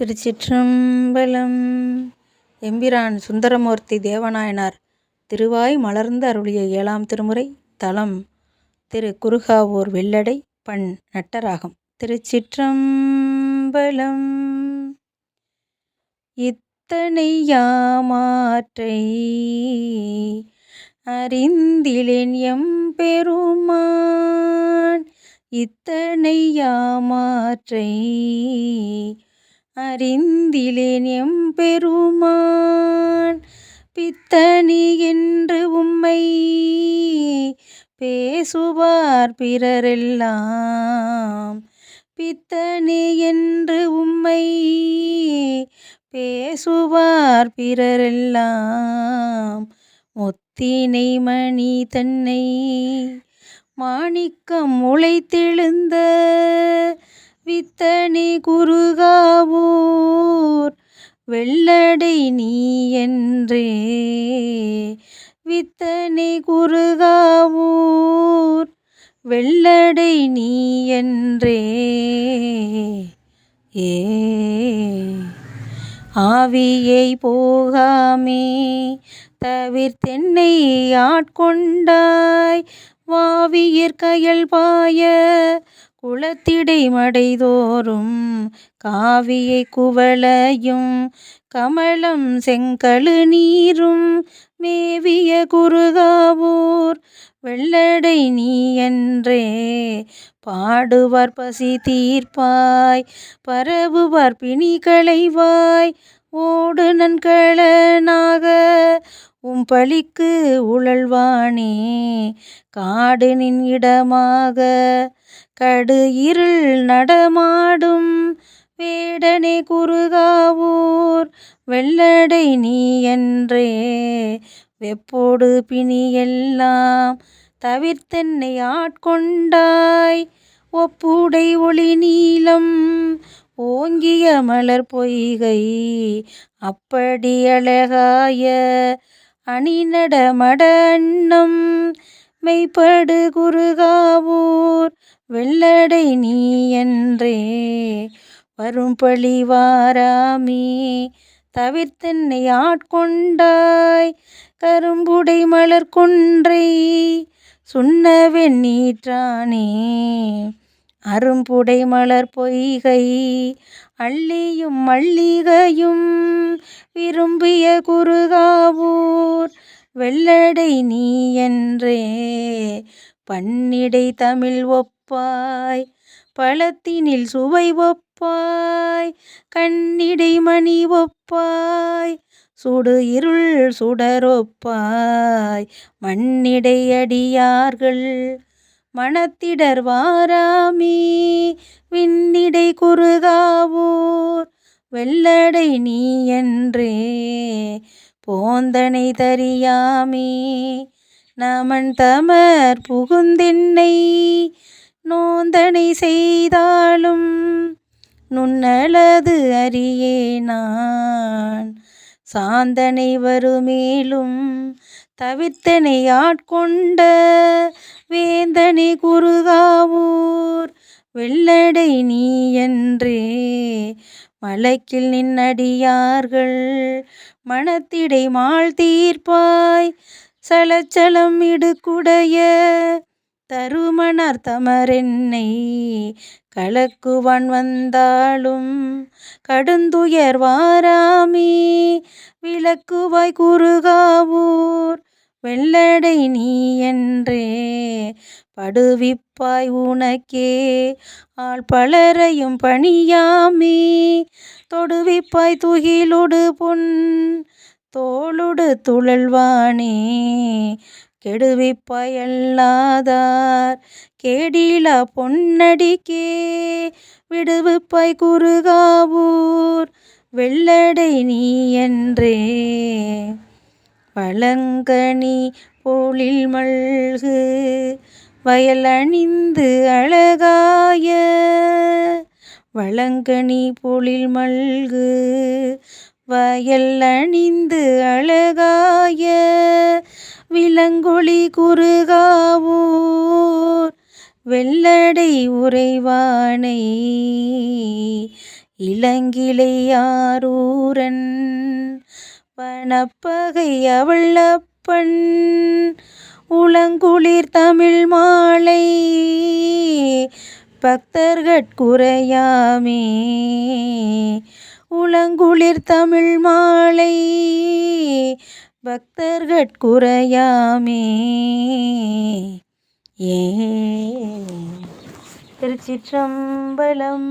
திருச்சிற்றம்பலம். எம்பிரான் சுந்தரமூர்த்தி தேவநாயனார் திருவாய் மலர்ந்து அருளிய 7ஆம் திருமுறை. தலம் திரு குருகாவூர் வெள்ளடை. பண் நட்டராகம். திருச்சிற்றம்பலம். இத்தனை யாமாற்றை அறிந்திலேன் எம்பெருமான், இத்தனை யாமாற்றை அறிந்திலேன் எம்பெருமான், பித்தனி என்று உம்மை பேசுவார் பிறரெல்லாம், பித்தனி என்று உம்மை பேசுவார் பிறரெல்லாம், முத்தினை மணி தன்னை மாணிக்கம் முளைத்தெழுந்த வித்தனி குருகாவூர் வெள்ளடை நீ என்றே, வித்தனி குருகாவூர் வெள்ளடை நீ என்றே. ஆவியை போகாமே தவிர்த்தென்னை ஆட்கொண்டாய், வாவியற் கயல் பாய குளத்திடை மடைதோறும், காவியை குவளையும் கமலம் செங்கழு நீரும் மேவிய குருகாவூர் வெள்ளடை நீ என்றே. பாடுவார் பசி தீர்ப்பாய் பரவுவார் பிணி களைவாய், ஓடு நன்கலனாக உம் பழிக்கு உழல்வானே, காடு நின் இடமாக கடு இருள் நடமாடும் வேடனே குருகாவூர் வெள்ளடை நீ என்றே. வெப்போடு பிணியெல்லாம் தவிர்த்தென்னை ஆட்கொண்டாய், ஒப்புடை ஒளி நீலம் ஓங்கிய மலர் பொய்கை, அப்படி அழகாய அணிநட மட அன்னம் மெய்ப்படு குருகாவூர் வெள்ளடை நீ என்றே. வரும்பழி வாராமே தவிர்த்தென்னை ஆட்கொண்டாய், கரும்புடை மலர் கொன்றை சுண்ண வெண்ணீற்றானே, அரும்புடை மலர் பொய்கை அள்ளியும் மல்லிகையும் விரும்பிய குருகாவூர் வெள்ளடை நீ என்றே. பன்னிடை தமிழ் ஒப்பாய் பழத்தினில் சுவை ஒப்பாய், கண்ணிடை மணி ஒப்பாய் சுடு இருள் சுடரொப்பாய், மண்ணிடை அடியார்கள் மனத்திடர் வாராமே விண்ணிடை குருகாவூர் வெள்ளடை நீ என்றே. போந்தனை தறியாமே நமன் தமர் புகுந்தென்னை, நோந்தனை செய்தாலும் நுண்ணலது அறியே நான், சாந்தனை வருமேலும் தவிர்த்தனை ஆட்கொண்ட வேந்தனை குருகாவூர் வெள்ளடை நீ என்றே. மலைக்கில் நின்னடியார்கள் மனத்திடை மால் தீர்ப்பாய், சலச்சலம் இடுக்குடைய தருமணர் தமரென்னை, கலக்குவான் வந்தாலும் கடுந்துயர் வாராமே விளக்குவாய் குருகாவூர் வெள்ளடை நீ என்றே. படுவிப்பாய் உனக்கே ஆள் பலரையும் பணியாமே, தொடுவிப்பாய் துகிலொடு பொன் தோளொடு துழல்வானே, கெடுவிப்பாய் அல்லாதார் கேடிலா பொன்னடிக்கே விடுவிப்பாய் குருகாவூர் வெள்ளடை நீ என்றே. வளங்கனி பொழில் மல்கு வயல் அணிந்து அழகாய, வளங்கனி பொழில் மல்கு வயல் அணிந்து அழகாய, விலங்கொளி குருகாவூர் வெள்ளடை உறைவானை, இளங்கிளையாரூரன் வனப்பகை அவள் அப்பன் உளங்குளிர் தமிழ் மாலை பக்தர்கட்குறையாமே உளங்குளிர் தமிழ் மாலை பக்தர்கட்குறையாமே. திருச்சிற்றம்பலம்.